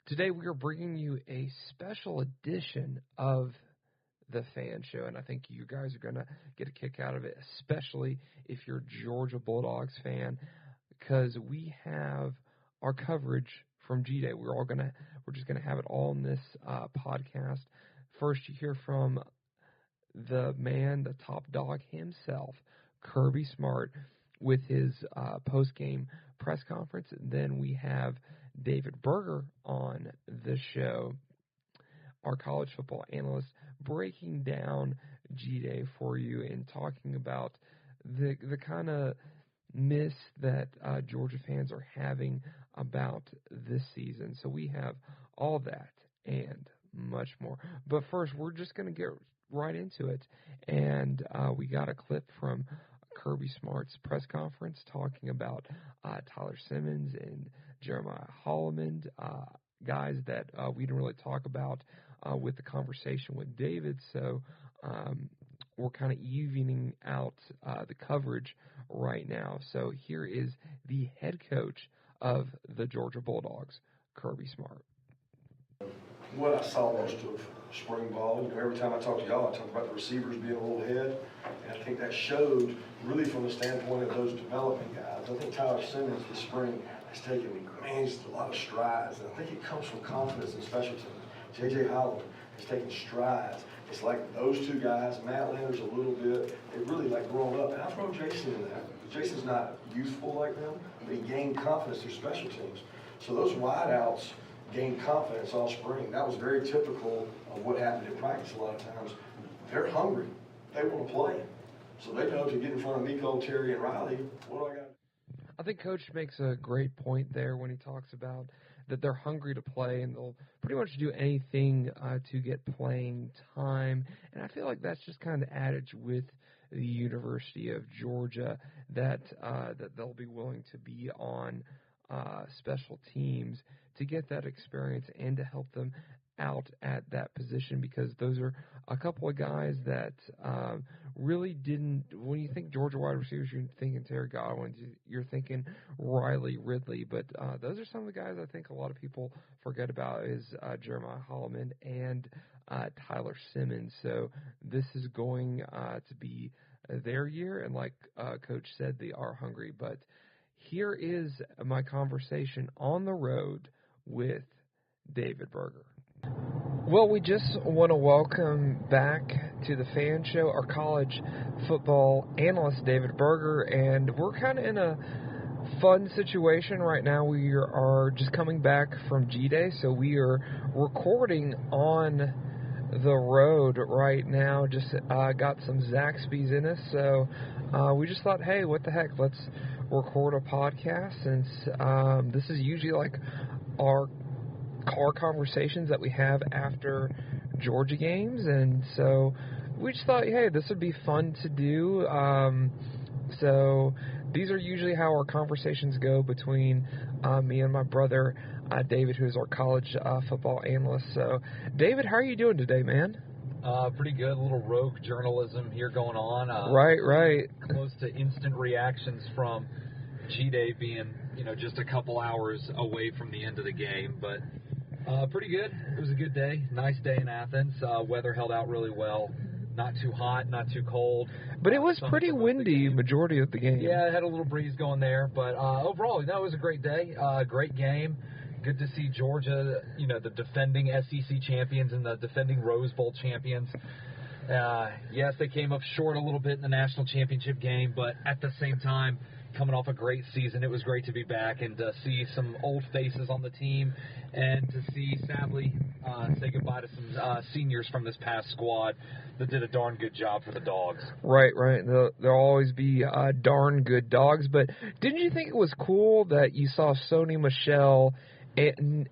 Today we are bringing you a special edition of the Fan Show, and I think you guys are going to get a kick out of it, especially if you're a Georgia Bulldogs fan, because we have our coverage from Gday. We're just going to have it all in this podcast. First, you hear from the man, the top dog himself, Kirby Smart, with his post-game press conference. And then we have David Berger on the show, our college football analyst, breaking down Gday for you and talking about the kind of miss that Georgia fans are having about this season. So we have all that and much more. But first, we're just going to get right into it. And we got a clip from Kirby Smart's press conference talking about Tyler Simmons and Jeremiah Holloman, guys that we didn't really talk about with the conversation with David. So we're kind of evening out the coverage right now. So here is the head coach of the Georgia Bulldogs, Kirby Smart. What I saw most of spring ball, every time I talk to y'all, I talk about the receivers being a little ahead, and I think that showed really from the standpoint of those development guys. I think Tyler Simmons this spring has taken a lot of strides, and I think it comes from confidence in special teams. J.J. Holland has taken strides. It's like those two guys, Matt Landers a little bit, they've really like grown up, and I throw Jason in that. Jason's not youthful like them, but he gained confidence through special teams. So those wideouts gained confidence all spring. That was very typical of what happened in practice a lot of times. They're hungry. They want to play. So they know to get in front of Nico, Terry, and Riley, what do I got? I think Coach makes a great point there when he talks about that they're hungry to play and they'll pretty much do anything to get playing time. And I feel like that's just kind of the adage with the University of Georgia, that they'll be willing to be on special teams to get that experience and to help them out at that position, because those are a couple of guys that really didn't. When you think Georgia wide receivers, you're thinking Terry Godwin, you're thinking Riley Ridley, but those are some of the guys I think a lot of people forget about is Jeremiah Holloman and Tyler Simmons. So this is going to be their year, and like Coach said, they are hungry. But here is my conversation on the road with David Berger. Well, we just want to welcome back to the Fan Show our college football analyst, David Berger, and we're kind of in a fun situation right now. We are just coming back from Gday, so we are recording on the road right now. Just got some Zaxby's in us, so we just thought, hey, what the heck, let's record a podcast, since this is usually like our car conversations that we have after Georgia games, and so we just thought, hey, this would be fun to do. So these are usually how our conversations go between me and my brother David, who's our college football analyst. So David, how are you doing today, man? Pretty good. A little rogue journalism here going on. Right. Close to instant reactions from Gday being, just a couple hours away from the end of the game, but pretty good. It was a good day. Nice day in Athens. Weather held out really well. Not too hot, not too cold. But it was pretty windy majority of the game. Yeah, it had a little breeze going there. But overall, it was a great day. Great game. Good to see Georgia, the defending SEC champions and the defending Rose Bowl champions. Yes, they came up short a little bit in the national championship game, but at the same time, coming off a great season, it was great to be back and to see some old faces on the team and to see, sadly, say goodbye to some seniors from this past squad that did a darn good job for the Dogs. Right. There'll always be darn good Dogs, but didn't you think it was cool that you saw Sony Michel and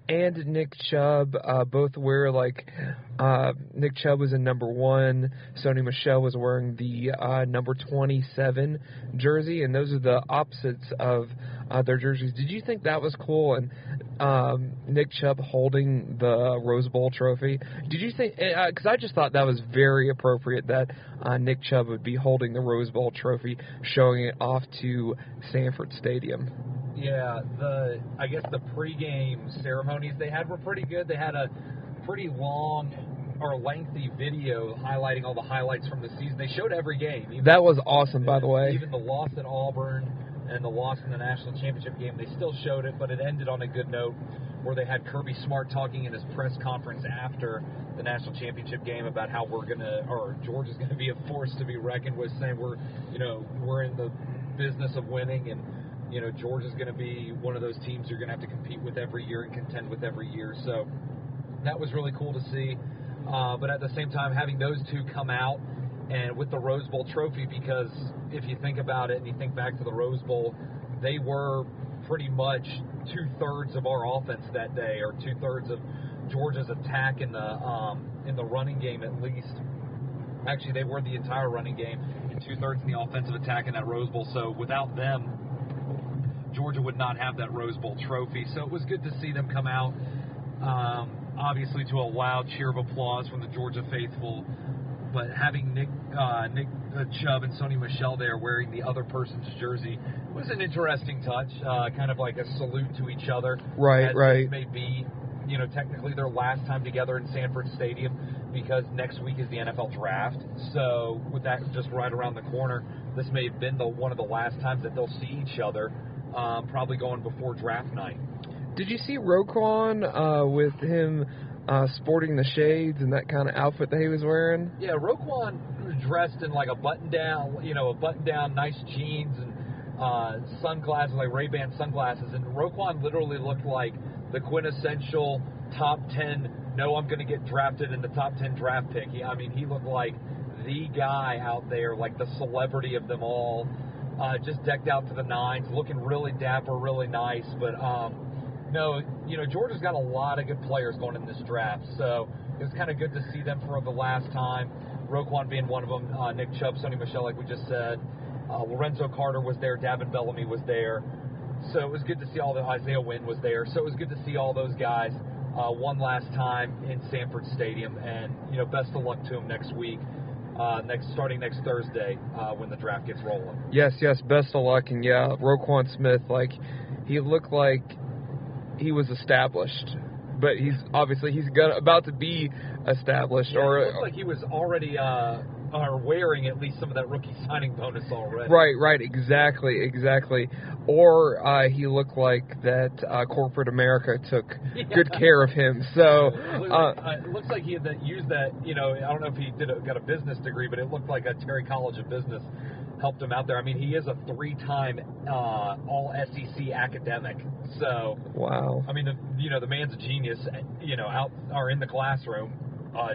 Nick Chubb both wear, Nick Chubb was in number 1, Sony Michel was wearing the number 27 jersey, and those are the opposites of their jerseys. Did you think that was cool? And Nick Chubb holding the Rose Bowl trophy. Did you think, because I just thought that was very appropriate that Nick Chubb would be holding the Rose Bowl trophy, showing it off to Sanford Stadium. Yeah, I guess the pregame ceremonies they had were pretty good. They had a pretty long or lengthy video highlighting all the highlights from the season. They showed every game. That was awesome, by the way. Even the loss at Auburn and the loss in the national championship game, they still showed it, but it ended on a good note where they had Kirby Smart talking in his press conference after the national championship game about how Georgia's going to be a force to be reckoned with, saying we're in the business of winning, and Georgia's going to be one of those teams you're going to have to compete with every year and contend with every year. So that was really cool to see. But at the same time, having those two come out and with the Rose Bowl trophy, because if you think about it and you think back to the Rose Bowl, they were pretty much 2/3 of our offense that day, or 2/3 of Georgia's attack in the running game at least. Actually, they were the entire running game and 2/3 in the offensive attack in that Rose Bowl. So without them, Georgia would not have that Rose Bowl trophy. So it was good to see them come out, obviously to a loud cheer of applause from the Georgia faithful. But having Nick Chubb and Sony Michel there wearing the other person's jersey was an interesting touch, kind of like a salute to each other. Right. This may be, technically their last time together in Sanford Stadium, because next week is the NFL draft. So with that just right around the corner, this may have been one of the last times that they'll see each other, probably going before draft night. Did you see Roquan with him sporting the shades and that kind of outfit that he was wearing? Yeah, Roquan was dressed in like a button-down, nice jeans and sunglasses, like Ray-Ban sunglasses. And Roquan literally looked like the quintessential top 10, I'm going to get drafted in the top 10 draft pick. He looked like the guy out there, like the celebrity of them all, just decked out to the nines, looking really dapper, really nice. But, Georgia's got a lot of good players going in this draft, so it was kind of good to see them for the last time. Roquan being one of them, Nick Chubb, Sony Michel, like we just said. Lorenzo Carter was there, David Bellamy was there. So it was good to see Isaiah Wynn was there. So it was good to see all those guys one last time in Sanford Stadium. And, best of luck to them next week, starting next Thursday when the draft gets rolling. Yes, best of luck. And, Roquan Smith, he looked like he was established. But he's about to be established. Yeah, it looked like he was already wearing at least some of that rookie signing bonus already. Right, exactly. Or he looked like that corporate America took good care of him. So it looks like he had used that. I don't know if he got a business degree, but it looked like a Terry College of Business helped him out there. He is a 3-time All-SEC academic. So wow. The man's a genius. Out or in the classroom,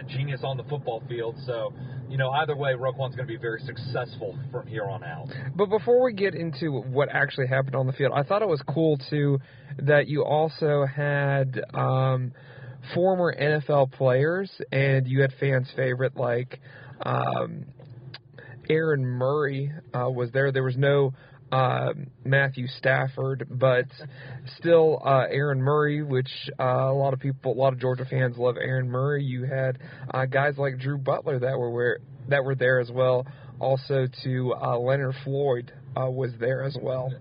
genius on the football field. So. Either way, Roquan's going to be very successful from here on out. But before we get into what actually happened on the field, I thought it was cool, too, that you also had former NFL players, and you had fans' favorite, like Aaron Murray was there. There was no Matthew Stafford, but still Aaron Murray, which a lot of Georgia fans love Aaron Murray. You had guys like Drew Butler that were there as well. Also, Leonard Floyd was there as well.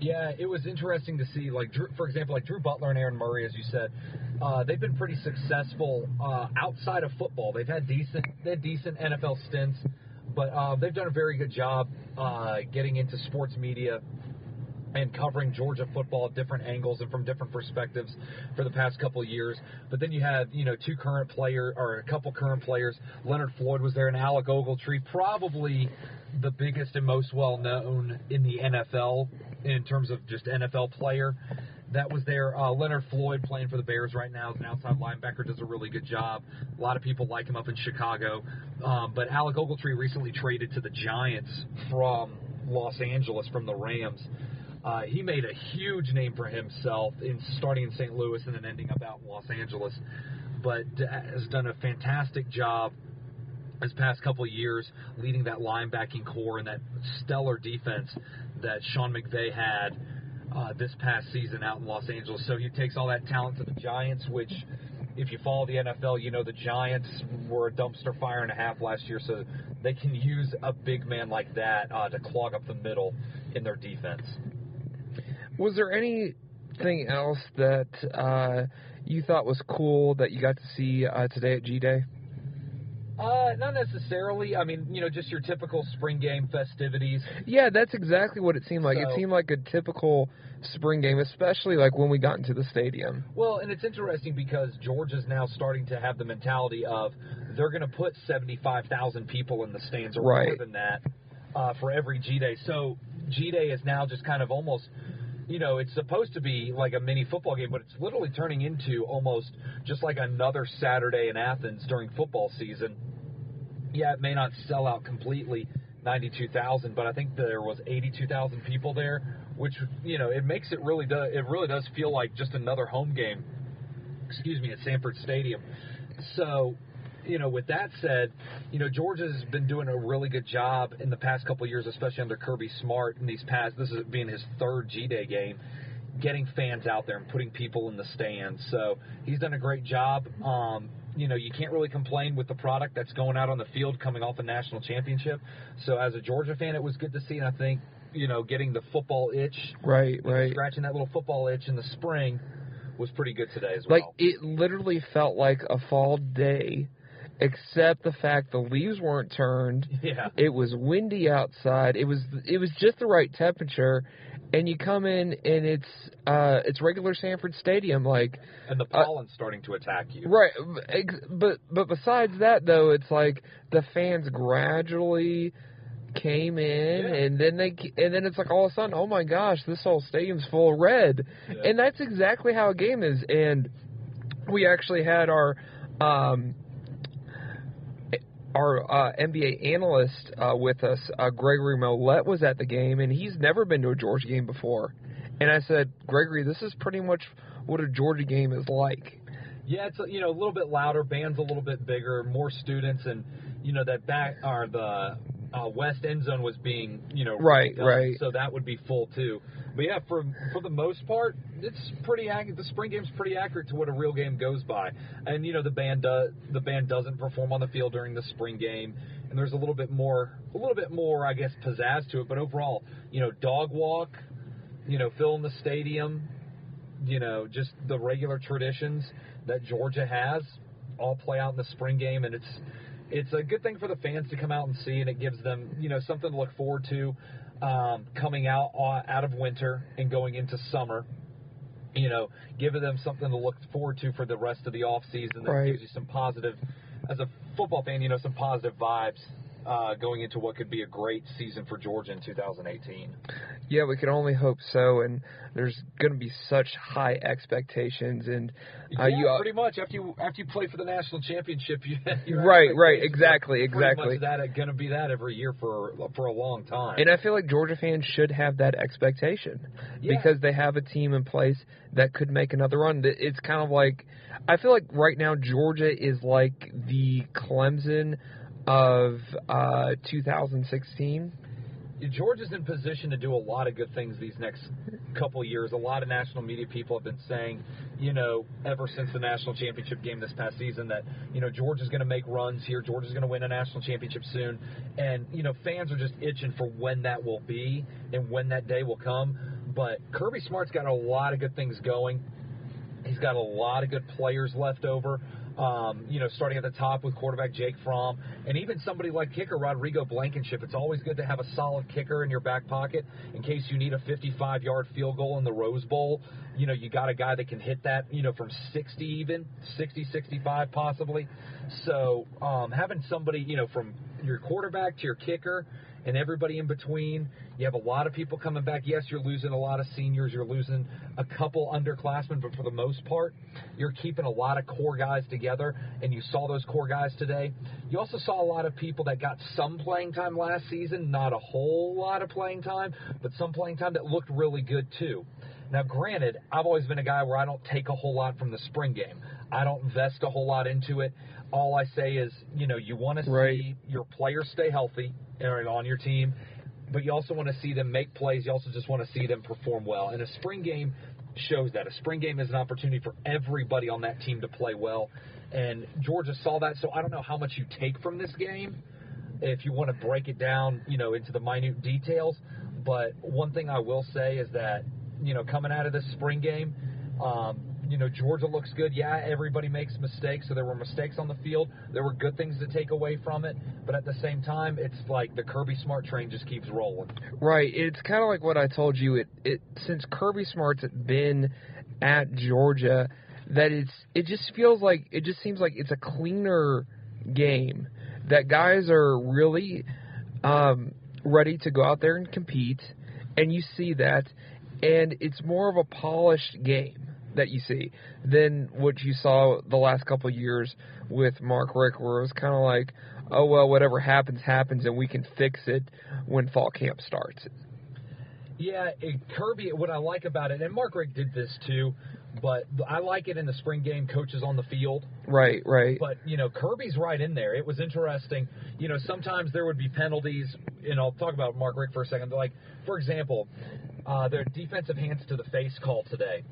Yeah, it was interesting to see, for example, Drew Butler and Aaron Murray, as you said, they've been pretty successful outside of football. They had decent NFL stints. But they've done a very good job getting into sports media and covering Georgia football at different angles and from different perspectives for the past couple of years. But then you have, a couple current players. Leonard Floyd was there, and Alec Ogletree, probably the biggest and most well-known in the NFL in terms of just NFL player. That was there. Leonard Floyd, playing for the Bears right now, is an outside linebacker, does a really good job. A lot of people like him up in Chicago. But Alec Ogletree recently traded to the Giants from Los Angeles, from the Rams. He made a huge name for himself starting in St. Louis and then ending up out in Los Angeles. But has done a fantastic job this past couple of years leading that linebacking core and that stellar defense that Sean McVay had this past season out in Los Angeles. So he takes all that talent to the Giants, which, if you follow the NFL, the Giants were a dumpster fire and a half last year, so they can use a big man like that to clog up the middle in their defense. Was there anything else that you thought was cool that you got to see today at Gday? Not necessarily. I mean, just your typical spring game festivities. Yeah, that's exactly what it seemed like. It seemed like a typical spring game, especially like when we got into the stadium. Well, and it's interesting because Georgia's now starting to have the mentality of they're going to put 75,000 people in the stands or more than that for every Gday. So Gday is now just kind of almost, it's supposed to be like a mini football game, but it's literally turning into almost just like another Saturday in Athens during football season. Yeah, it may not sell out completely, 92,000, but I think there was 82,000 people there, which, it makes it really does feel like just another home game, at Sanford Stadium. So, with that said, Georgia's been doing a really good job in the past couple of years, especially under Kirby Smart this is being his third Gday game, getting fans out there and putting people in the stands. So he's done a great job. You can't really complain with the product that's going out on the field coming off a national championship. So as a Georgia fan, it was good to see, and I think, getting the football itch, scratching that little football itch in the spring was pretty good today as well. Like, it literally felt like a fall day, except the fact the leaves weren't turned. Yeah. It was windy outside. It was just the right temperature. And you come in and it's regular Sanford Stadium, and the pollen's starting to attack you. Right, but besides that though, it's like the fans gradually came in, and then it's like all of a sudden, oh my gosh, this whole stadium's full of red, and that's exactly how a game is. And we actually had our NBA analyst with us, Gregory Millette, was at the game, and he's never been to a Georgia game before. And I said, Gregory, this is pretty much what a Georgia game is like. Yeah, it's a little bit louder, band's a little bit bigger, more students, and the west end zone was being right, so that would be full too. But yeah, for the most part, it's pretty accurate. The spring game's pretty accurate to what a real game goes by. And the band doesn't perform on the field during the spring game, and there's a little bit more I guess pizzazz to it. But overall, dog walk, filling the stadium, just the regular traditions that Georgia has all play out in the spring game, and it's a good thing for the fans to come out and see, and it gives them, something to look forward to coming out of winter and going into summer. Giving them something to look forward to for the rest of the off season that gives you some positive, as a football fan, some positive vibes going into what could be a great season for Georgia in 2018. Yeah, we can only hope so, and there's going to be such high expectations, and pretty much after you play for the national championship, exactly. Pretty much that going to be that every year for a long time. And I feel like Georgia fans should have that expectation because they have a team in place that could make another run. It's kind of like, I feel like right now Georgia is like the Clemson of 2016. Georgia's in position to do a lot of good things these next couple of years. A lot of national media people have been saying, ever since the national championship game this past season that, Georgia's going to make runs here. Georgia's going to win a national championship soon. And, fans are just itching for when that will be and when that day will come. But Kirby Smart's got a lot of good things going. He's got a lot of good players left over. Starting at the top with quarterback Jake Fromm, and even somebody like kicker Rodrigo Blankenship. It's always good to have a solid kicker in your back pocket in case you need a 55-yard field goal in the Rose Bowl. You got a guy that can hit that, from 60 even, 60, 65 possibly. So having somebody, from your quarterback to your kicker and everybody in between. You have a lot of people coming back. Yes, you're losing a lot of seniors. You're losing a couple underclassmen, but for the most part, you're keeping a lot of core guys together, and you saw those core guys today. You also saw a lot of people that got some playing time last season, not a whole lot of playing time, but some playing time that looked really good too. Now, granted, I've always been a guy where I don't take a whole lot from the spring game. I don't invest a whole lot into it. All I say is, you want to see your players stay healthy on your team, but you also want to see them make plays. You also just want to see them perform well. And a spring game shows that. A spring game is an opportunity for everybody on that team to play well. And Georgia saw that, so I don't know how much you take from this game if you want to break it down, into the minute details. But one thing I will say is that, coming out of this spring game. Georgia looks good. Yeah, everybody makes mistakes, so there were mistakes on the field. There were good things to take away from it, but at the same time, it's like the Kirby Smart train just keeps rolling. Right. It's kind of like what I told you. It since Kirby Smart's been at Georgia, that it just seems like it's a cleaner game. That guys are really ready to go out there and compete, and you see that, and it's more of a polished game that you see than what you saw the last couple of years with Mark Richt, where it was kind of like, oh, well, whatever happens, happens, and we can fix it when fall camp starts. Yeah, Kirby, what I like about it, and Mark Richt did this too, but I like it in the spring game, coaches on the field. Right. But, Kirby's right in there. It was interesting. Sometimes there would be penalties, and I'll talk about Mark Richt for a second. Like, for example, their defensive hands to the face call today.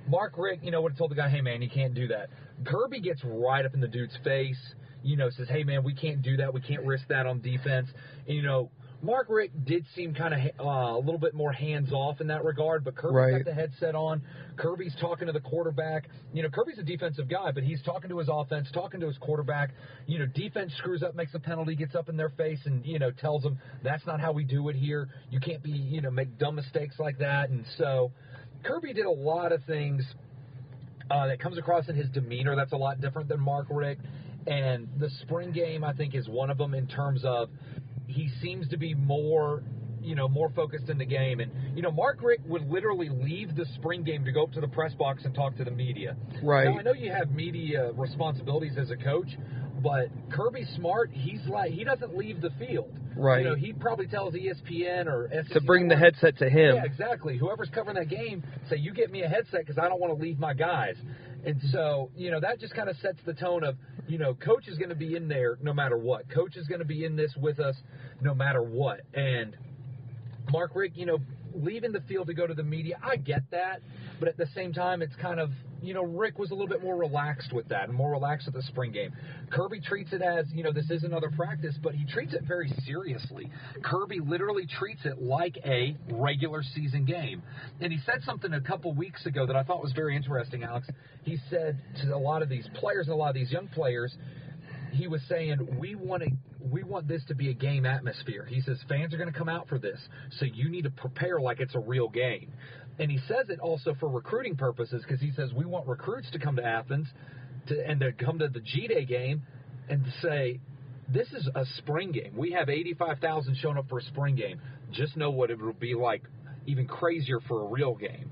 Mark Richt, would have told the guy, hey, man, you can't do that. Kirby gets right up in the dude's face, says, hey, man, we can't do that. We can't risk that on defense. And, Mark Richt did seem kind of a little bit more hands-off in that regard, but Kirby's got the headset on. Kirby's talking to the quarterback. Kirby's a defensive guy, but he's talking to his offense, talking to his quarterback. Defense screws up, makes a penalty, gets up in their face and, tells them that's not how we do it here. You can't be, make dumb mistakes like that. And so Kirby did a lot of things that comes across in his demeanor that's a lot different than Mark Richt. And the spring game, I think, is one of them in terms of he seems to be more focused in the game. And, Mark Richt would literally leave the spring game to go up to the press box and talk to the media. Right. Now, I know you have media responsibilities as a coach, but Kirby Smart, he doesn't leave the field. Right. He probably tells ESPN or SEC to bring the headset to him. Yeah, exactly. Whoever's covering that game, say, you get me a headset because I don't want to leave my guys. And so, that just kind of sets the tone of, Coach is going to be in there no matter what. Coach is going to be in this with us no matter what. And Mark Richt, leaving the field to go to the media, I get that. But at the same time, it's kind of, Rick was a little bit more relaxed with that and more relaxed with the spring game. Kirby treats it as, this is another practice, but he treats it very seriously. Kirby literally treats it like a regular season game. And he said something a couple weeks ago that I thought was very interesting, Alex. He said to a lot of these players and a lot of these young players, he was saying, we want this to be a game atmosphere. He says, fans are going to come out for this, so you need to prepare like it's a real game. And he says it also for recruiting purposes because he says we want recruits to come to Athens and to come to the Gday game and to say, this is a spring game. We have 85,000 showing up for a spring game. Just know what it will be like, even crazier for a real game.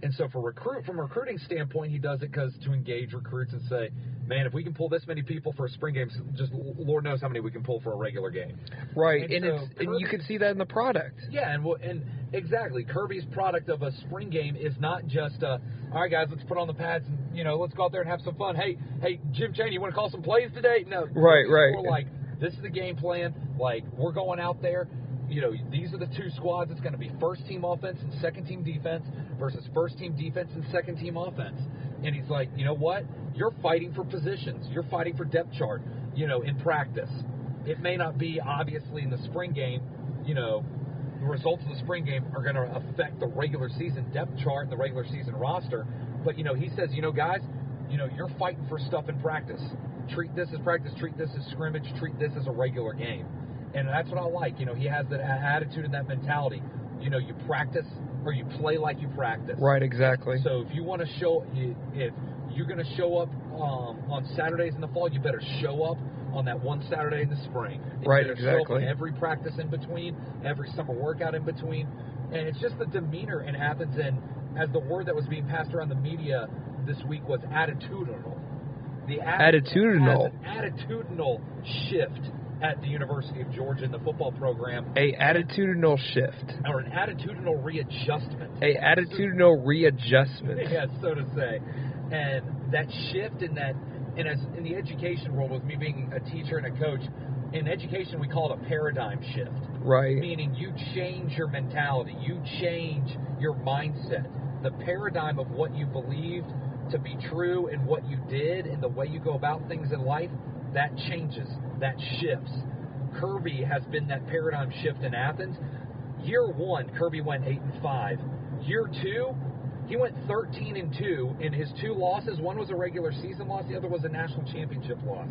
And so from a recruiting standpoint, he does it because to engage recruits and say, man, if we can pull this many people for a spring game, just Lord knows how many we can pull for a regular game. Right, and you can see that in the product. Yeah, and exactly. Kirby's product of a spring game is not just, all right, guys, let's put on the pads and, let's go out there and have some fun. Hey, Jim Chaney, you want to call some plays today? No. Right. We're like, this is the game plan. Like, we're going out there. These are the two squads. It's going to be first-team offense and second-team defense versus first-team defense and second-team offense. And he's like, you know what? You're fighting for positions. You're fighting for depth chart, in practice. It may not be, obviously, in the spring game, the results of the spring game are going to affect the regular season depth chart and the regular season roster. But, he says, guys, you're fighting for stuff in practice. Treat this as practice. Treat this as scrimmage. Treat this as a regular game. And that's what I like. He has that attitude and that mentality. You practice or you play like you practice. Right, exactly. So if you want to if you're going to show up on Saturdays in the fall, you better show up on that one Saturday in the spring. Right, exactly. Show up on every practice in between, every summer workout in between. And it's just the demeanor in Athens. And as the word that was being passed around the media this week was attitudinal. Attitudinal. An attitudinal shift at the University of Georgia in the football program. A attitudinal shift. Or an attitudinal readjustment. A attitudinal readjustment. Yeah, so to say. And that shift and as in the education world, with me being a teacher and a coach, in education we call it a paradigm shift. Right. Meaning you change your mentality. You change your mindset. The paradigm of what you believed to be true and what you did and the way you go about things in life, that changes. That shifts. Kirby has been that paradigm shift in Athens. Year one, Kirby went 8-5. Year two, He went 13-2 in his 2 losses. One was a regular season loss. The other was a national championship loss.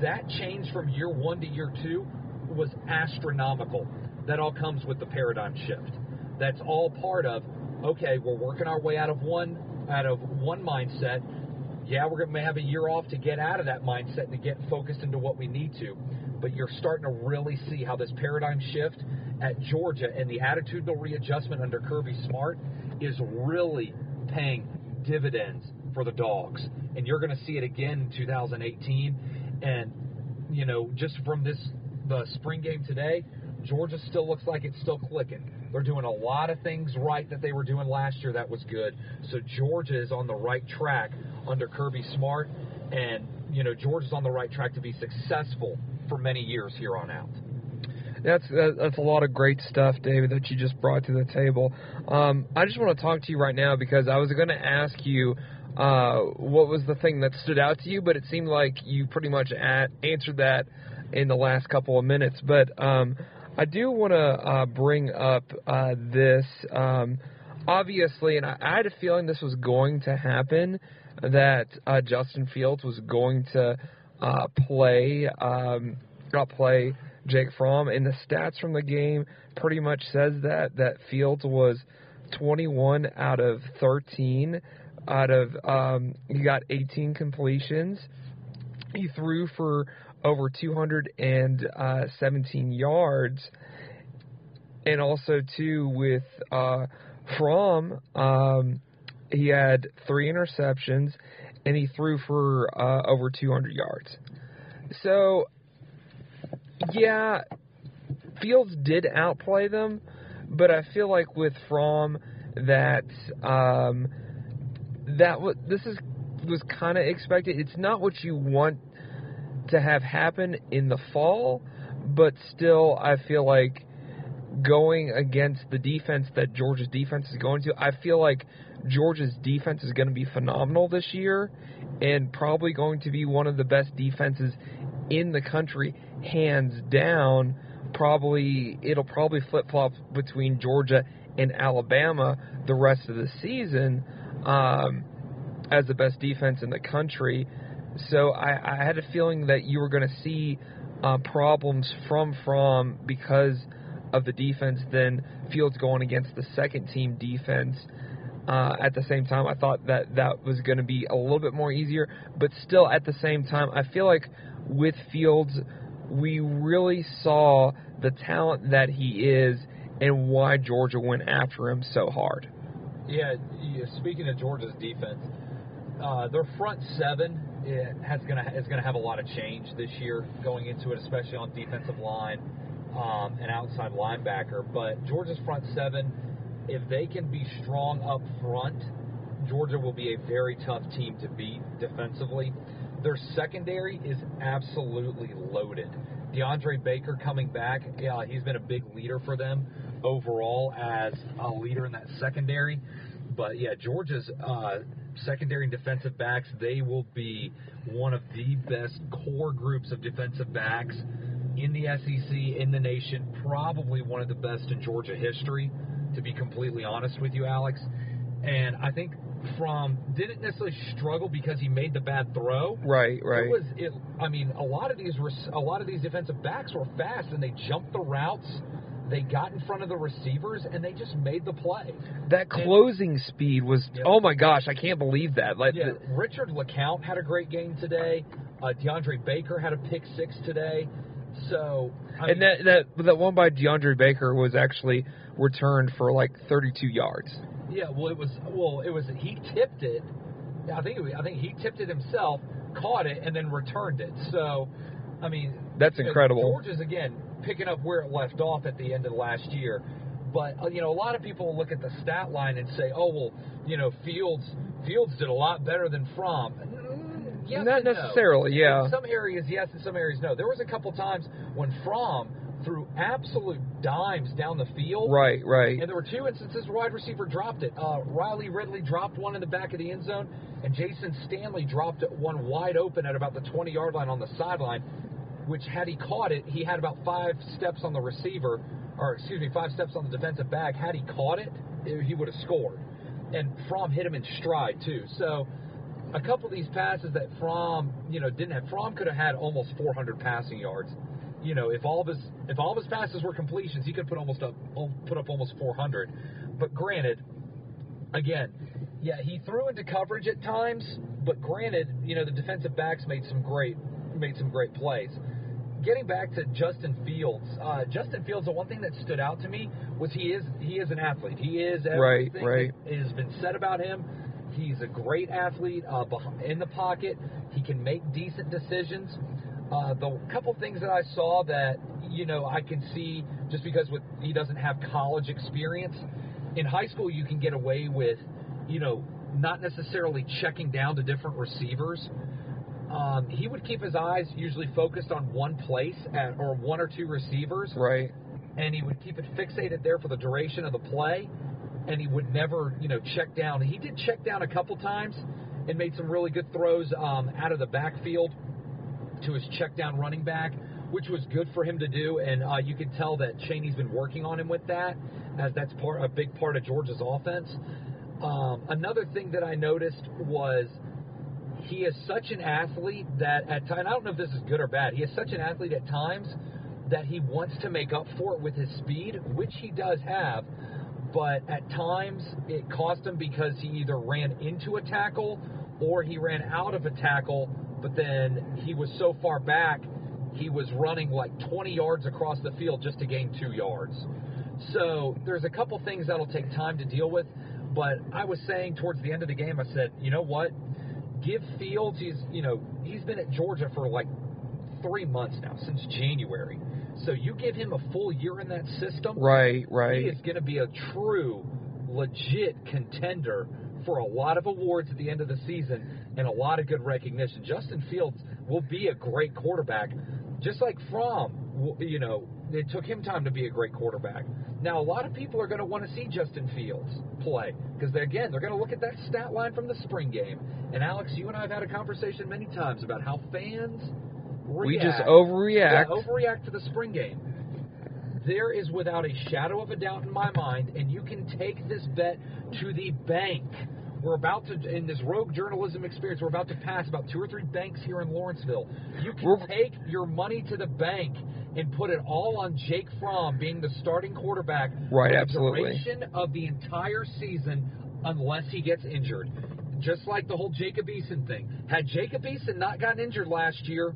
That change from year 1 to year 2 was astronomical. That all comes with the paradigm shift. That's all part of, okay, we're working our way out of one mindset. Yeah, we're going to have a year off to get out of that mindset and to get focused into what we need to. But you're starting to really see how this paradigm shift at Georgia and the attitudinal readjustment under Kirby Smart is really paying dividends for the Dogs. And you're going to see it again in 2018. And, you know, just from the spring game today, Georgia still looks like it's still clicking. They're doing a lot of things right that they were doing last year that was good. So Georgia is on the right track under Kirby Smart. And, you know, Georgia's on the right track to be successful for many years here on out. That's a lot of great stuff, David, that you just brought to the table. I just want to talk to you right now because I was going to ask you what was the thing that stood out to you, but it seemed like you pretty much answered that in the last couple of minutes. But I do want to bring up this. Obviously, and I had a feeling this was going to happen, that Justin Fields was going to play Jake Fromm, and the stats from the game pretty much says that Fields was 21 out of 13 he got 18 completions. He threw for over 217 yards, and also too with Fromm, he had 3 interceptions, and he threw for over 200 yards. So, yeah, Fields did outplay them, but I feel like with Fromm that this was kind of expected. It's not what you want to have happen in the fall, but still I feel like going against the defense that Georgia's defense is going to, I feel like Georgia's defense is going to be phenomenal this year and probably going to be one of the best defenses in the country, hands down. It'll probably flip-flop between Georgia and Alabama the rest of the season as the best defense in the country. So I had a feeling that you were going to see problems from Fromm because of the defense than Fields going against the second-team defense. At the same time, I thought that was going to be a little bit more easier. But still, at the same time, I feel like with Fields, we really saw the talent that he is and why Georgia went after him so hard. Yeah, speaking of Georgia's defense, their front seven is going to have a lot of change this year going into it, especially on defensive line and outside linebacker. But Georgia's front seven, if they can be strong up front, Georgia will be a very tough team to beat defensively. Their secondary is absolutely loaded. DeAndre Baker coming back, he's been a big leader for them overall as a leader in that secondary. But, yeah, Georgia's secondary and defensive backs, they will be one of the best core groups of defensive backs in the SEC, in the nation, probably one of the best in Georgia history, to be completely honest with you, Alex. And I think Fromm didn't necessarily struggle because he made the bad throw. Right. A lot of these defensive backs were fast, and they jumped the routes. They got in front of the receivers, and they just made the play. That closing speed was, oh my gosh, I can't believe that. Richard LeCount had a great game today. DeAndre Baker had a pick six today. So, that one by DeAndre Baker was actually returned for like 32 yards. Yeah, he tipped it. I think he tipped it himself, caught it, and then returned it. So, that's incredible. Georgia's again picking up where it left off at the end of last year. But a lot of people look at the stat line and say, Fields did a lot better than Fromm. Yes, not necessarily, yeah. In some areas, yes. In some areas, no. There was a couple times when Fromm threw absolute dimes down the field. Right. And there were 2 instances where wide receiver dropped it. Riley Ridley dropped one in the back of the end zone, and Jason Stanley dropped one wide open at about the 20-yard line on the sideline, which had he caught it, he had about 5 steps on the receiver, 5 steps on the defensive back. Had he caught it, he would have scored. and Fromm hit him in stride too. So a couple of these passes that Fromm, didn't have. Fromm could have had almost 400 passing yards. If all of his passes were completions, he could put up almost 400. But granted, again, yeah, he threw into coverage at times. But granted, the defensive backs made some great plays. Getting back to Justin Fields, the one thing that stood out to me was he is an athlete. He is everything right. that has been said about him. He's a great athlete in the pocket. He can make decent decisions. The couple things that I saw that, I can see just because he doesn't have college experience. In high school, you can get away with, not necessarily checking down to different receivers. He would keep his eyes usually focused on one place or one or two receivers. Right. And he would keep it fixated there for the duration of the play. And he would never, check down. He did check down a couple times and made some really good throws out of the backfield to his check down running back, which was good for him to do. And you could tell that Chaney's been working on him with that, as that's a big part of Georgia's offense. Another thing that I noticed was he is such an athlete that at times, I don't know if this is good or bad, he is such an athlete at times that he wants to make up for it with his speed, which he does have. But at times it cost him because he either ran into a tackle or he ran out of a tackle, but then he was so far back, he was running like 20 yards across the field just to gain 2 yards. So there's a couple things that'll take time to deal with, but I was saying towards the end of the game, I said, you know what? Give Fields, he's been at Georgia for like 3 months now, since January. So you give him a full year in that system. Right. He is going to be a true, legit contender for a lot of awards at the end of the season and a lot of good recognition. Justin Fields will be a great quarterback, just like Fromm. It took him time to be a great quarterback. Now, a lot of people are going to want to see Justin Fields play because, they're going to look at that stat line from the spring game. And, Alex, you and I have had a conversation many times about how fans we just overreact. Overreact to the spring game. There is without a shadow of a doubt in my mind, and you can take this bet to the bank. We're about to, in this rogue journalism experience, we're about to pass about 2 or 3 banks here in Lawrenceville. You can take your money to the bank and put it all on Jake Fromm being the starting quarterback for the duration of the entire season unless he gets injured. Just like the whole Jacob Eason thing. Had Jacob Eason not gotten injured last year,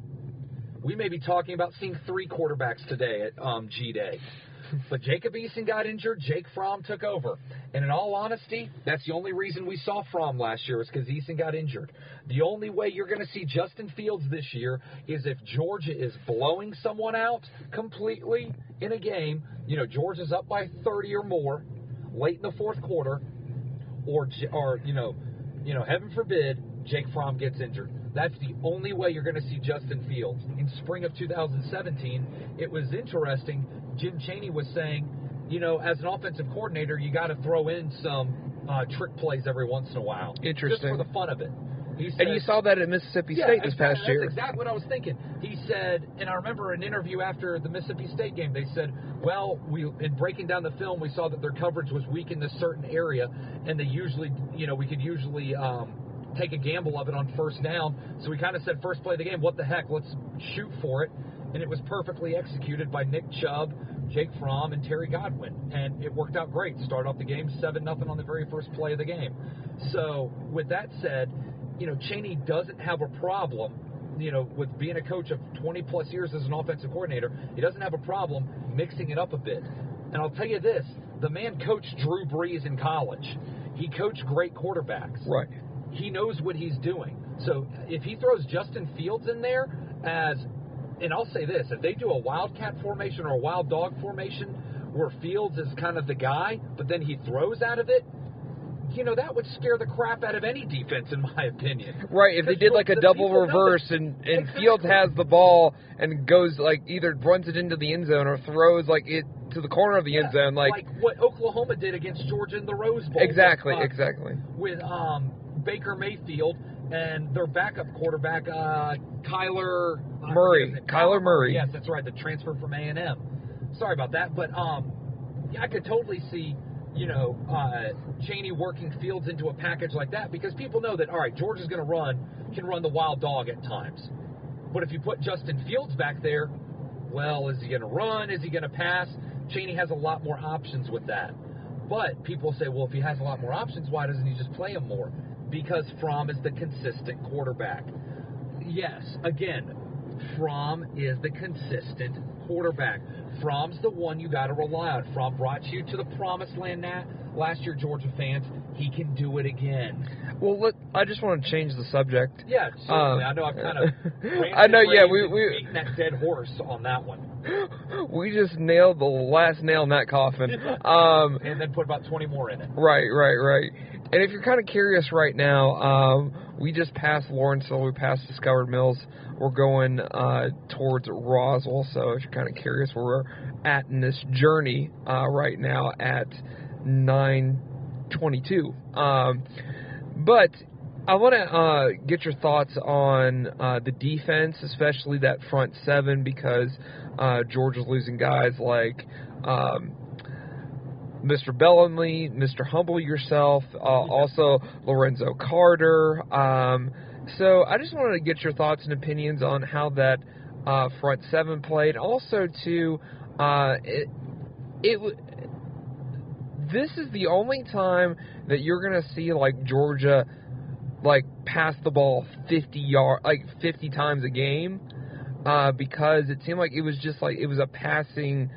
we may be talking about seeing 3 quarterbacks today at Gday. But Jacob Eason got injured, Jake Fromm took over. And in all honesty, that's the only reason we saw Fromm last year is because Eason got injured. The only way you're going to see Justin Fields this year is if Georgia is blowing someone out completely in a game. Georgia's up by 30 or more late in the fourth quarter, or heaven forbid, Jake Fromm gets injured. That's the only way you're going to see Justin Fields. In spring of 2017, it was interesting. Jim Chaney was saying, as an offensive coordinator, you got to throw in some trick plays every once in a while. Interesting. Just for the fun of it. He said, and you saw that at Mississippi State this past year. That's exactly what I was thinking. He said, and I remember an interview after the Mississippi State game, they said, well, in breaking down the film, we saw that their coverage was weak in this certain area, and they usually, we could usually take a gamble of it on first down. So we kind of said first play of the game, what the heck, let's shoot for it. And it was perfectly executed by Nick Chubb, Jake Fromm, and Terry Godwin. And it worked out great. Started off the game 7-0 on the very first play of the game. So with that said, Chaney doesn't have a problem, with being a coach of 20-plus years as an offensive coordinator. He doesn't have a problem mixing it up a bit. And I'll tell you this, the man coached Drew Brees in college. He coached great quarterbacks. Right. He knows what he's doing. So if he throws Justin Fields in there and I'll say this, if they do a wildcat formation or a wild dog formation where Fields is kind of the guy, but then he throws out of it, that would scare the crap out of any defense, in my opinion. Right, if they did like a double reverse and Fields has the ball and goes either runs it into the end zone or throws it to the corner of the end zone. Like what Oklahoma did against Georgia in the Rose Bowl. Exactly. With Baker Mayfield and their backup quarterback, Kyler Murray. Yes, that's right, the transfer from A&M. Sorry about that, but I could totally see Chaney working Fields into a package like that, because people know that, all right, Georgia's going to can run the wild dog at times. But if you put Justin Fields back there, well, is he going to run? Is he going to pass? Chaney has a lot more options with that. But people say, well, if he has a lot more options, why doesn't he just play him more? Because Fromm is the consistent quarterback. Yes, again, Fromm is the consistent quarterback. Fromm's the one you got to rely on. Fromm brought you to the promised land last year, Georgia fans. He can do it again. Well, I just want to change the subject. Yeah, certainly. I know I've kind of beaten that dead horse on that one. We just nailed the last nail in that coffin. And then put about 20 more in it. Right. And if you're kind of curious right now, we just passed Lawrenceville, we passed Discovered Mills. We're going towards Roswell, so if you're kind of curious where we're at in this journey right now at 9:22. But I want to get your thoughts on the defense, especially that front seven, because Georgia's losing guys like Mr. Bellamy, Mr. Humble yourself, also Lorenzo Carter. So I just wanted to get your thoughts and opinions on how that front seven played. Also, too, this is the only time that you're going to see, like, Georgia, like, pass the ball 50 times a game, because it seemed like it was just like it was a passing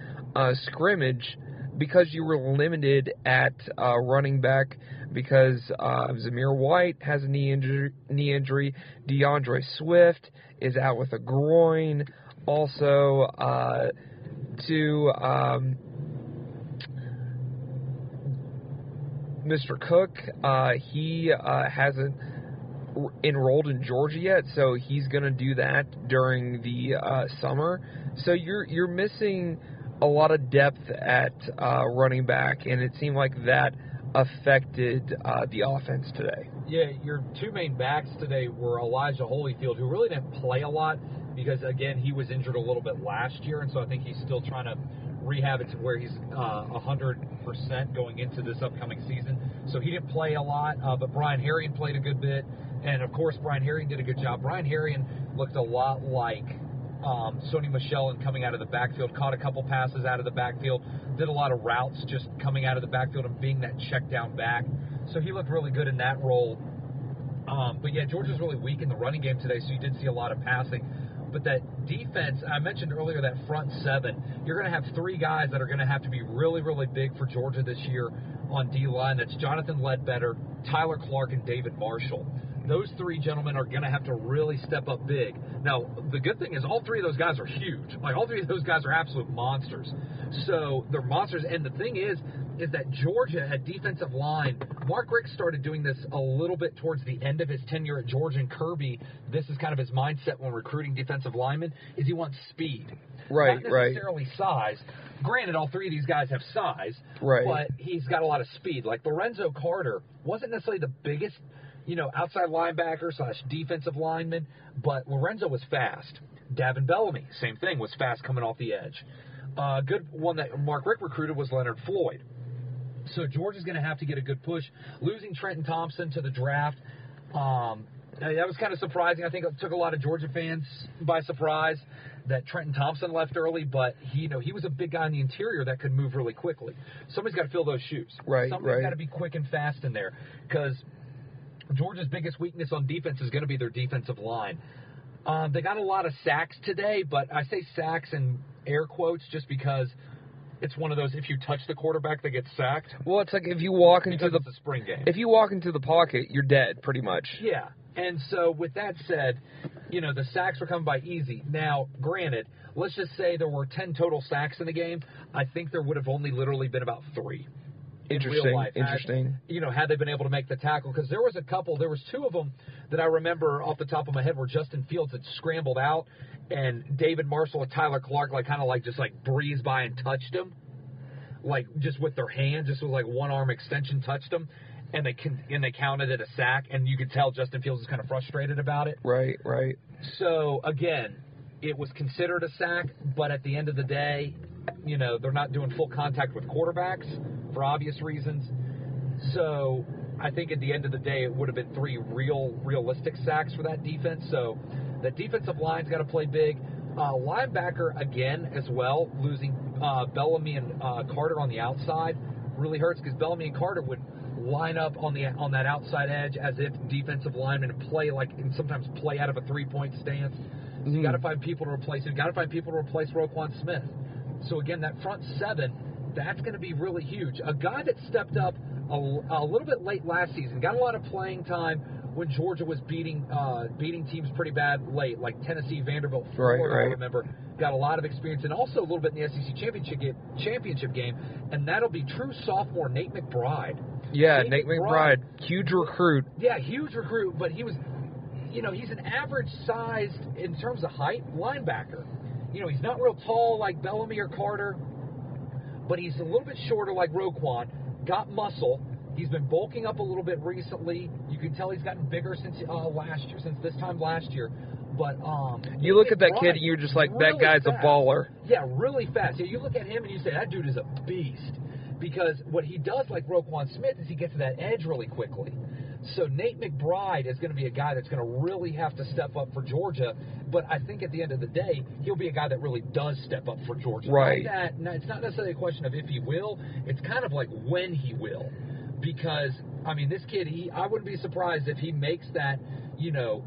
scrimmage, because you were limited at running back, because Zamir White has a knee injury. DeAndre Swift is out with a groin. Also, Mr. Cook, he hasn't enrolled in Georgia yet, so he's going to do that during the summer. So you're missing a lot of depth at running back, and it seemed like that affected the offense today. Yeah, your two main backs today were Elijah Holyfield, who really didn't play a lot because, again, he was injured a little bit last year, and so I think he's still trying to rehab it to where he's 100% going into this upcoming season. So he didn't play a lot, but Brian Herrien played a good bit, and, of course, Brian Herrien did a good job. Brian Herrien looked a lot like Sony Michel and coming out of the backfield, caught a couple passes out of the backfield, did a lot of routes just coming out of the backfield and being that check down back. So he looked really good in that role. But yeah, Georgia's really weak in the running game today, so you did see a lot of passing. But that defense, I mentioned earlier, that front seven, you're going to have three guys that are going to have to be really, really big for Georgia this year on D-line. That's Jonathan Ledbetter, Tyler Clark, and David Marshall. Those three gentlemen are going to have to really step up big. Now, the good thing is all three of those guys are huge. Like, all three of those guys are absolute monsters. So they're monsters. And the thing is that Georgia at defensive line, Mark Richt started doing this a little bit towards the end of his tenure at Georgia, and Kirby, this is kind of his mindset when recruiting defensive linemen, is he wants speed. Right, not necessarily size. Granted, all three of these guys have size, but he's got a lot of speed. Like Lorenzo Carter wasn't necessarily the biggest, outside linebacker / defensive lineman, but Lorenzo was fast. Davin Bellamy, same thing, was fast coming off the edge. Good one that Mark Richt recruited was Leonard Floyd. So Georgia's going to have to get a good push. Losing Trenton Thompson to the draft, that was kind of surprising. I think it took a lot of Georgia fans by surprise that Trenton Thompson left early, but he was a big guy in the interior that could move really quickly. Somebody's got to fill those shoes. Somebody's got to be quick and fast in there, because Georgia's biggest weakness on defense is going to be their defensive line. They got a lot of sacks today, but I say sacks in air quotes just because it's one of those, if you touch the quarterback, they get sacked. Well, it's like if you walk into the spring game. If you walk into the pocket, you're dead, pretty much. Yeah. And so with that said, the sacks were coming by easy. Now, granted, let's just say there were 10 total sacks in the game. I think there would have only literally been about 3. Interesting. Had they been able to make the tackle, because there was two of them that I remember off the top of my head where Justin Fields had scrambled out, and David Marshall and Tyler Clark just breezed by and touched him, just with their hand, just with one arm extension touched him, and they counted it a sack, and you could tell Justin Fields was kind of frustrated about it. Right. So again, it was considered a sack, but at the end of the day, you know, they're not doing full contact with quarterbacks for obvious reasons. So I think at the end of the day, it would have been 3 realistic sacks for that defense. So the defensive line's got to play big. Linebacker, again, as well, losing Bellamy and Carter on the outside really hurts, because Bellamy and Carter would line up on that outside edge as if defensive linemen and sometimes play out of a 3-point stance. So you got to find people to replace him. You got to find people to replace Roquan Smith. So again, that front 7, that's going to be really huge. A guy that stepped up a little bit late last season, got a lot of playing time when Georgia was beating teams pretty bad late, like Tennessee, Vanderbilt, Florida, right. I remember, got a lot of experience, and also a little bit in the SEC championship game, and that'll be true sophomore Nate McBride. Yeah, Nate McBride, huge recruit. Yeah, huge recruit, but he was, you know, he's an average-sized, in terms of height, linebacker. You know, he's not real tall like Bellamy or Carter, but he's a little bit shorter like Roquan, got muscle. He's been bulking up a little bit recently. You can tell he's gotten bigger since this time last year. But you look at that kid and you're just like, really that guy's fast. a baller. Yeah, really fast. Yeah, you look at him and you say, that dude is a beast. Because what he does, like Roquan Smith, is he gets to that edge really quickly. So Nate McBride is going to be a guy that's going to really have to step up for Georgia. But I think at the end of the day, he'll be a guy that really does step up for Georgia. Right. It's not necessarily a question of if he will. It's kind of like when he will. Because, I mean, this kid, I wouldn't be surprised if he makes that, you know,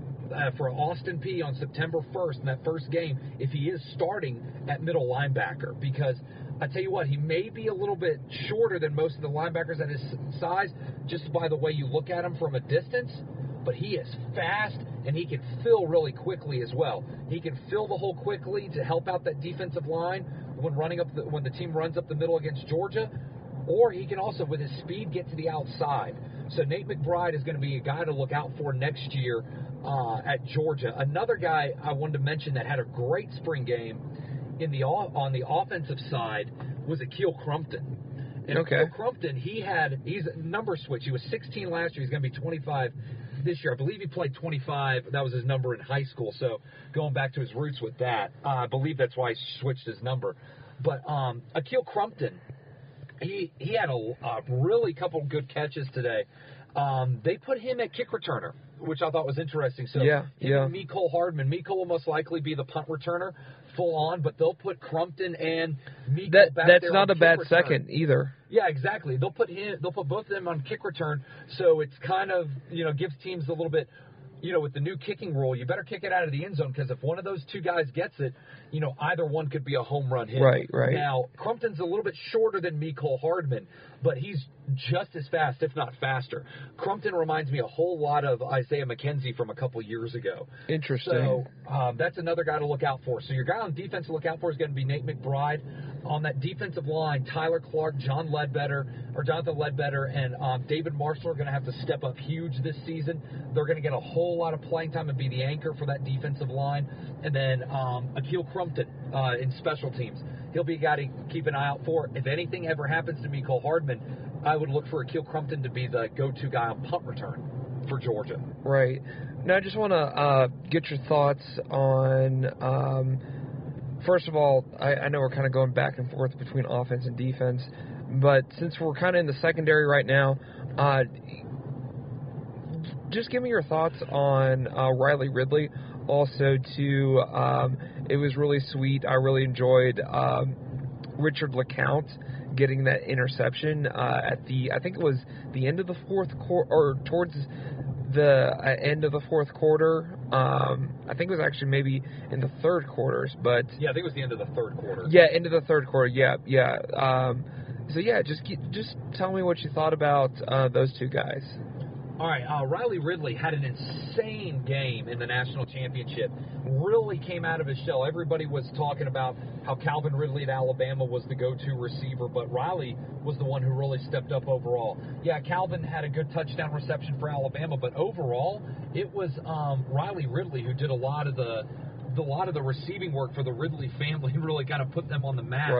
for Austin Peay on September 1st in that first game, if he is starting at middle linebacker. Because I tell you what, he may be a little bit shorter than most of the linebackers at his size, just by the way you look at him from a distance. But he is fast, and he can fill really quickly as well. He can fill the hole quickly to help out that defensive line when the team runs up the middle against Georgia. Or he can also, with his speed, get to the outside. So Nate McBride is going to be a guy to look out for next year at Georgia. Another guy I wanted to mention that had a great spring game on the offensive side was Akil Crumpton. And Okay. Akil Crumpton, he's a number switch. He was 16 last year. He's going to be 25 this year. I believe he played 25. That was his number in high school. So going back to his roots with that, I believe that's why he switched his number. But Akil Crumpton, he had a really couple good catches today. They put him at kick returner, which I thought was interesting. So yeah. Mecole Hardman. Mecole will most likely be the punt returner full on, but they'll put Crumpton and Mecole back there. That's not a bad second either. Yeah, exactly. They'll put both of them on kick return, so it's kind of, you know, gives teams a little bit, you know, with the new kicking rule, you better kick it out of the end zone, because if one of those two guys gets it, you know, either one could be a home run hit. Right. Now, Crumpton's a little bit shorter than Mecole Hardman, but he's just as fast, if not faster. Crumpton reminds me a whole lot of Isaiah McKenzie from a couple years ago. Interesting. So that's another guy to look out for. So your guy on defense to look out for is going to be Nate McBride. On that defensive line, Tyler Clark, Jonathan Ledbetter, and David Marshall are going to have to step up huge this season. They're going to get a whole lot of playing time and be the anchor for that defensive line. And then Akil Crumpton in special teams. He'll be a guy to keep an eye out for. If anything ever happens to Mecole Hardman, I would look for Akil Crumpton to be the go-to guy on punt return for Georgia. Right. Now, I just want to get your thoughts on, first of all, I know we're kind of going back and forth between offense and defense, but since we're kind of in the secondary right now, just give me your thoughts on Riley Ridley. Also, too, it was really sweet. I really enjoyed Richard LeCounte getting that interception at I think it was the end of the fourth quarter, or towards the end of the fourth quarter. I think it was actually maybe in the third quarters, but yeah, I think it was the end of the third quarter. Yeah, end of the third quarter. Yeah. So yeah, just tell me what you thought about those two guys. All right, Riley Ridley had an insane game in the national championship. Really came out of his shell. Everybody was talking about how Calvin Ridley at Alabama was the go-to receiver, but Riley was the one who really stepped up overall. Yeah, Calvin had a good touchdown reception for Alabama, but overall, it was Riley Ridley who did a lot of the receiving work for the Ridley family, and really kind of put them on the map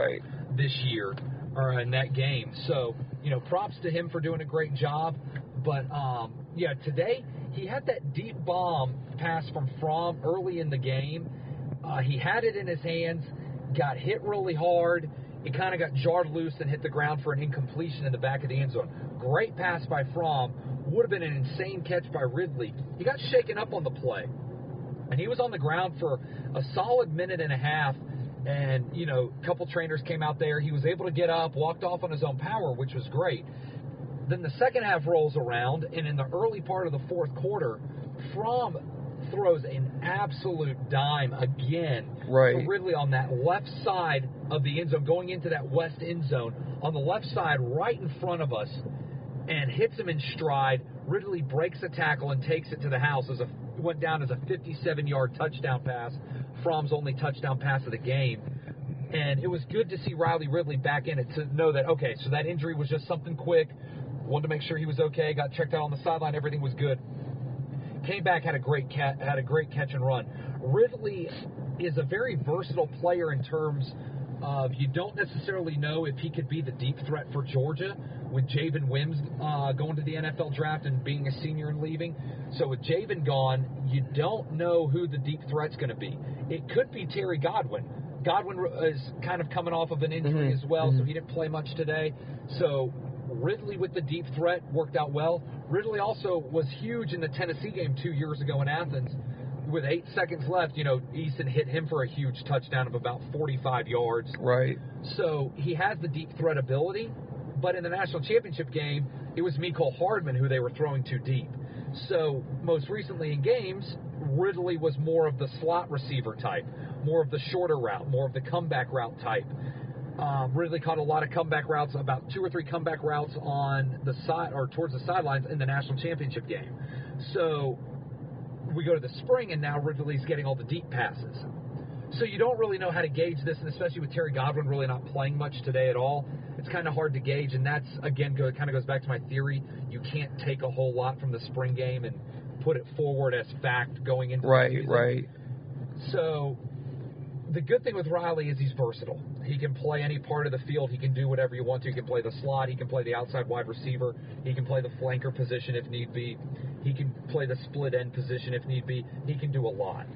this year, or in that game. So, you know, props to him for doing a great job. But, today he had that deep bomb pass from Fromm early in the game. He had it in his hands, got hit really hard. It kind of got jarred loose and hit the ground for an incompletion in the back of the end zone. Great pass by Fromm. Would have been an insane catch by Ridley. He got shaken up on the play. And he was on the ground for a solid minute and a half. And, you know, a couple trainers came out there. He was able to get up, walked off on his own power, which was great. Then the second half rolls around, and in the early part of the fourth quarter, Fromm throws an absolute dime again to Ridley on that left side of the end zone, going into that west end zone, on the left side right in front of us, and hits him in stride. Ridley breaks a tackle and takes it to the house. Went down as a 57-yard touchdown pass, Fromm's only touchdown pass of the game. And it was good to see Riley Ridley back in it, to know that, okay, so that injury was just something quick. Wanted to make sure he was okay, got checked out on the sideline, everything was good. Came back, had a great catch and run. Ridley is a very versatile player in terms of, you don't necessarily know if he could be the deep threat for Georgia, with Javen Wims going to the NFL draft and being a senior and leaving. So with Javen gone, you don't know who the deep threat's going to be. It could be Terry Godwin. Godwin is kind of coming off of an injury as well, so he didn't play much today. So Ridley with the deep threat worked out well. Ridley also was huge in the Tennessee game 2 years ago in Athens. With 8 seconds left, you know, Easton hit him for a huge touchdown of about 45 yards. Right. So he has the deep threat ability, but in the national championship game, it was Mecole Hardman who they were throwing too deep. So most recently in games, Ridley was more of the slot receiver type, more of the shorter route, more of the comeback route type. Ridley caught a lot of comeback routes, about 2 or 3 comeback routes on the side or towards the sidelines in the national championship game. So we go to the spring, and now Ridley's getting all the deep passes. So you don't really know how to gauge this, and especially with Terry Godwin really not playing much today at all, it's kind of hard to gauge, and that's, again, kind of goes back to my theory. You can't take a whole lot from the spring game and put it forward as fact going into the season. Right. So the good thing with Riley is he's versatile. He can play any part of the field. He can do whatever you want to. He can play the slot. He can play the outside wide receiver. He can play the flanker position if need be. He can play the split end position if need be. He can do a lot.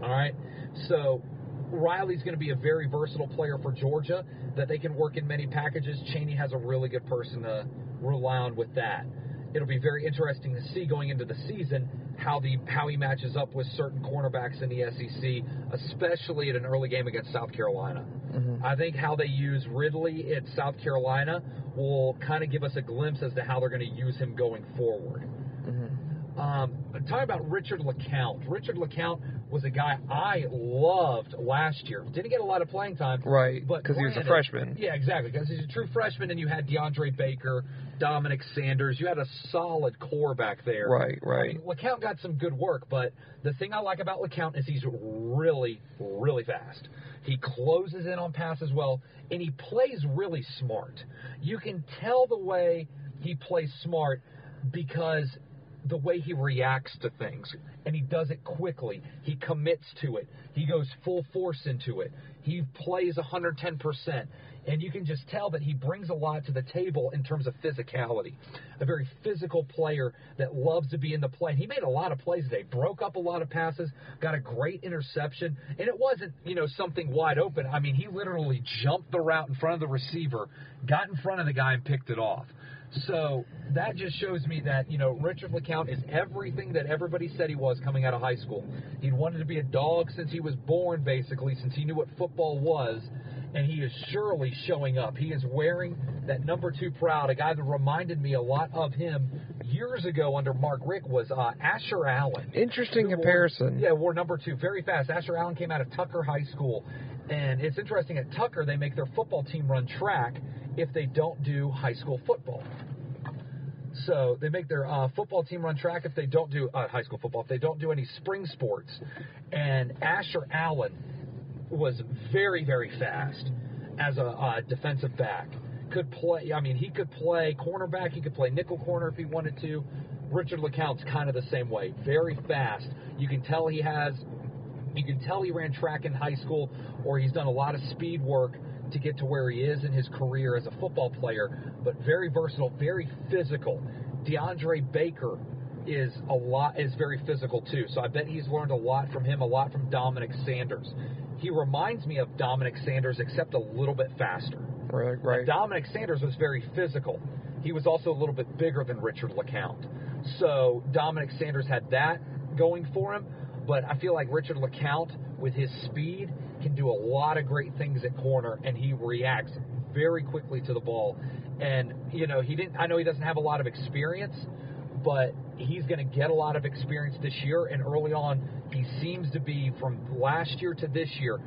All right? So Riley's going to be a very versatile player for Georgia that they can work in many packages. Chaney has a really good person to rely on with that. It'll be very interesting to see going into the season how he matches up with certain cornerbacks in the SEC, especially at an early game against South Carolina. I think how they use Ridley at South Carolina will kind of give us a glimpse as to how they're going to use him going forward. Talking about Richard LeCount. Richard LeCount was a guy I loved last year. Didn't get a lot of playing time. Right, because he was a freshman. Yeah, exactly, because he's a true freshman, and you had DeAndre Baker, Dominic Sanders. You had a solid core back there. Right. I mean, LeCount got some good work, but the thing I like about LeCount is he's really, really fast. He closes in on passes well, and he plays really smart. You can tell the way he plays smart because the way he reacts to things, and he does it quickly. He commits to it. He goes full force into it. He plays 110%, and you can just tell that he brings a lot to the table in terms of physicality. A very physical player that loves to be in the play. He made a lot of plays today, broke up a lot of passes, got a great interception, and it wasn't, something wide open. I mean, he literally jumped the route in front of the receiver, got in front of the guy, and picked it off. So that just shows me that, Richard LeCount is everything that everybody said he was coming out of high school. He'd wanted to be a dog since he was born, basically, since he knew what football was, and he is surely showing up. He is wearing that number 2 proud. A guy that reminded me a lot of him years ago under Mark Richt was Asher Allen. Interesting comparison. Wore number 2 very fast. Asher Allen came out of Tucker High School, and it's interesting, at Tucker they make their football team run track if they don't do high school football. So they make their football team run track if they don't do high school football, if they don't do any spring sports. And Asher Allen was very, very fast as a defensive back. Could play, he could play cornerback, he could play nickel corner if he wanted to. Richard LeCount's kind of the same way, very fast. You can tell he ran track in high school, or he's done a lot of speed work to get to where he is in his career as a football player, but very versatile, very physical. DeAndre Baker is very physical too. So I bet he's learned a lot from him, a lot from Dominic Sanders. He reminds me of Dominic Sanders, except a little bit faster. Right. And Dominic Sanders was very physical. He was also a little bit bigger than Richard LeCount. So Dominic Sanders had that going for him, but I feel like Richard LeCount, with his speed, can do a lot of great things at corner, and he reacts very quickly to the ball. And, I know he doesn't have a lot of experience, but he's going to get a lot of experience this year, and early on, he seems to be, from last year to this year,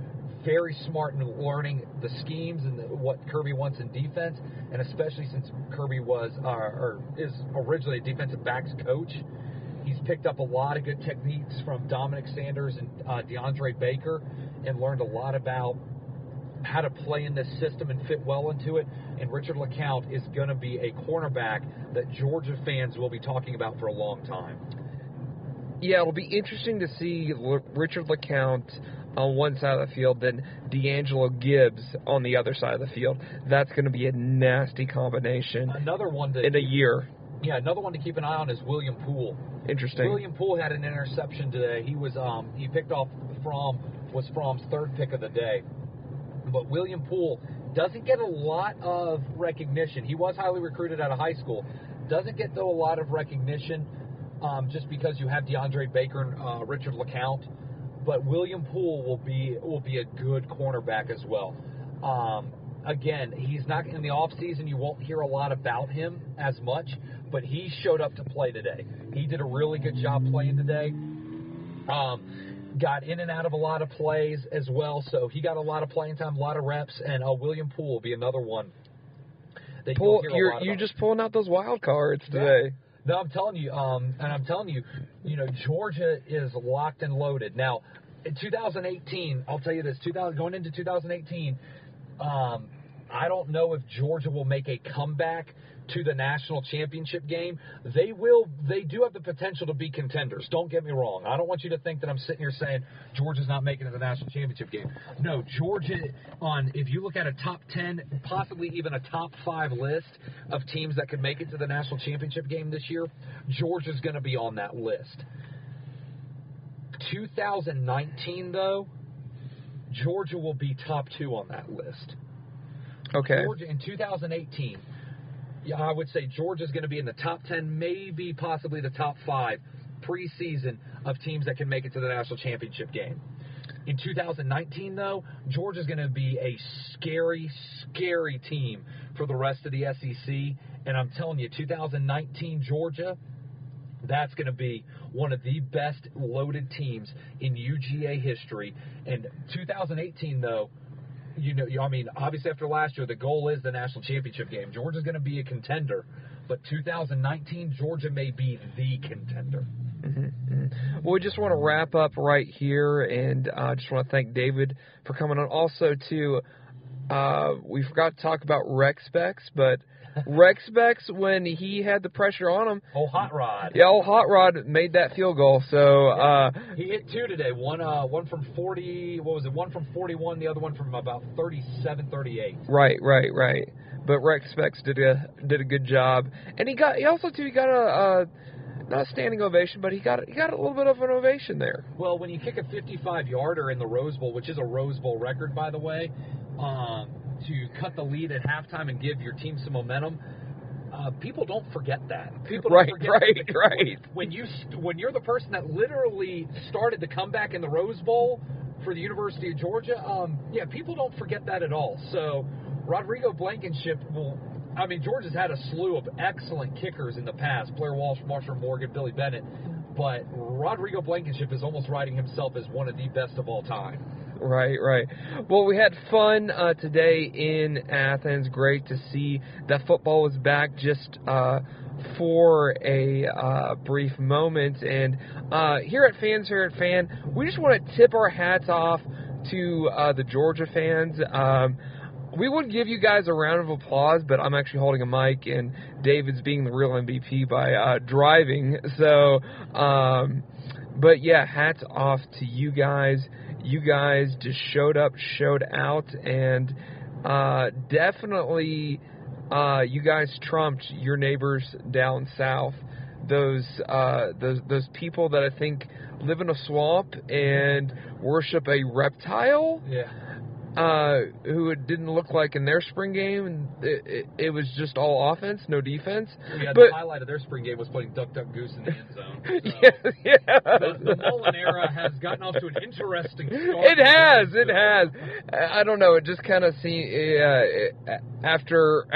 very smart in learning the schemes and what Kirby wants in defense, and especially since Kirby is originally a defensive backs coach, he's picked up a lot of good techniques from Dominic Sanders and David Berger, and learned a lot about how to play in this system and fit well into it. And Richard LeCount is going to be a cornerback that Georgia fans will be talking about for a long time. Yeah, it'll be interesting to see Richard LeCount on one side of the field, then D'Angelo Gibbs on the other side of the field. That's going to be a nasty combination. Another one in a year. Yeah, another one to keep an eye on is William Poole. Interesting. William Poole had an interception today. He picked off Fromm's third pick of the day. But William Poole doesn't get a lot of recognition. He was highly recruited out of high school. Doesn't get, though, a lot of recognition just because you have David Berger and Richard LeCount. But William Poole will be a good cornerback as well. Again, he's not in the offseason. You won't hear a lot about him as much, but he showed up to play today. He did a really good job playing today. Got in and out of a lot of plays as well, so he got a lot of playing time, a lot of reps, and William Poole will be another one that you'll hear a lot about. You're just pulling out those wild cards today. Yeah. No, I'm telling you, Georgia is locked and loaded. Now, in 2018, I'll tell you this, going into 2018, I don't know if Georgia will make a comeback to the national championship game. They do have the potential to be contenders. Don't get me wrong. I don't want you to think that I'm sitting here saying Georgia's not making it to the national championship game. No, Georgia, if you look at a top 10, possibly even a top 5 list of teams that could make it to the national championship game this year, Georgia's going to be on that list. 2019, though, Georgia will be top 2 on that list. Okay. Georgia in 2018, I would say Georgia's going to be in the top 10, maybe possibly the top 5 preseason of teams that can make it to the national championship game. In 2019, though, Georgia's going to be a scary, scary team for the rest of the SEC. And I'm telling you, 2019 Georgia, that's going to be one of the best loaded teams in UGA history. And 2018, though, obviously after last year, the goal is the national championship game. Georgia's going to be a contender, but 2019, Georgia may be the contender. Mm-hmm. Well, we just want to wrap up right here, and I just want to thank David for coming on. Also, too, we forgot to talk about Rex Specs, but Rex Specs, when he had the pressure on him. Oh, Hot Rod. Yeah, Hot Rod made that field goal. So he hit 2 today. One from 40. What was it? One from 41. The other one from about 37, 38. Right. But Rex Specs did a good job, and he got a not a standing ovation, but he got a little bit of an ovation there. Well, when you kick a 55-yarder in the Rose Bowl, which is a Rose Bowl record, by the way, to cut the lead at halftime and give your team some momentum, people don't forget that. People don't forget that. Right. When you're the person that literally started the comeback in the Rose Bowl for the University of Georgia, people don't forget that at all. So Rodrigo Blankenship Georgia's had a slew of excellent kickers in the past, Blair Walsh, Marshall Morgan, Billy Bennett, but Rodrigo Blankenship is almost writing himself as one of the best of all time. Right. Well, we had fun today in Athens. Great to see that football was back just for a brief moment. And here at FansFavoriteFan, we just want to tip our hats off to the Georgia fans. We would give you guys a round of applause, but I'm actually holding a mic, and David's being the real MVP by driving. So, but yeah, hats off to you guys. You guys just showed up, showed out, and definitely you guys trumped your neighbors down south. those people that I think live in a swamp and worship a reptile. Yeah. Who it didn't look like in their spring game, and it was just all offense, no defense. Yeah, but the highlight of their spring game was playing Duck Duck Goose in the end zone. So the Mullen era has gotten off to an interesting start. It has. I don't know. It just kind of seemed after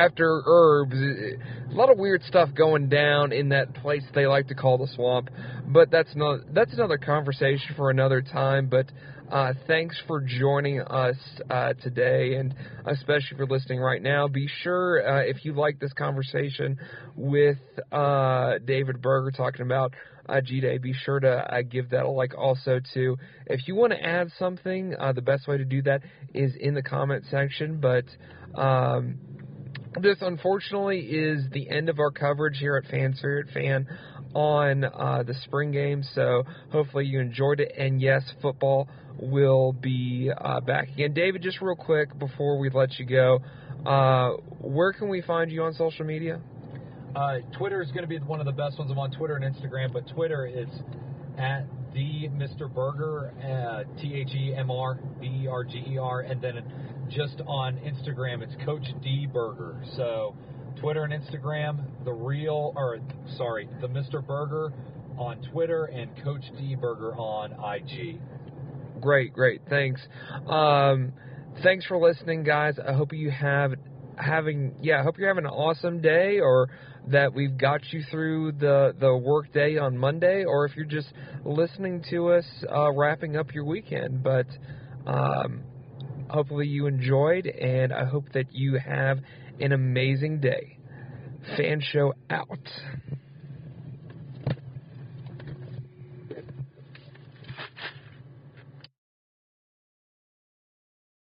Herbs, a lot of weird stuff going down in that place they like to call the swamp. But that's another conversation for another time. But thanks for joining us today, and especially for listening right now. Be sure, if you like this conversation with David Berger talking about Gday, be sure to give that a like also, too. If you want to add something, the best way to do that is in the comment section. But this, unfortunately, is the end of our coverage here at FansFavoriteFan on the spring game. So hopefully you enjoyed it. And yes, football will be back again. David, just real quick before we let you go, where can we find you on social media? Twitter is going to be one of the best ones. I'm on Twitter and Instagram, but Twitter is at the Mr. Berger, TheMrBerger, and then just on Instagram it's Coach D Berger. So Twitter and Instagram, the Mr. Berger on Twitter and Coach D Berger on IG. Great, thanks. Thanks for listening, guys. I hope you having an awesome day, or that we've got you through the work day on Monday, or if you're just listening to us wrapping up your weekend. But hopefully you enjoyed, and I hope that you have an amazing day. Fan Show out.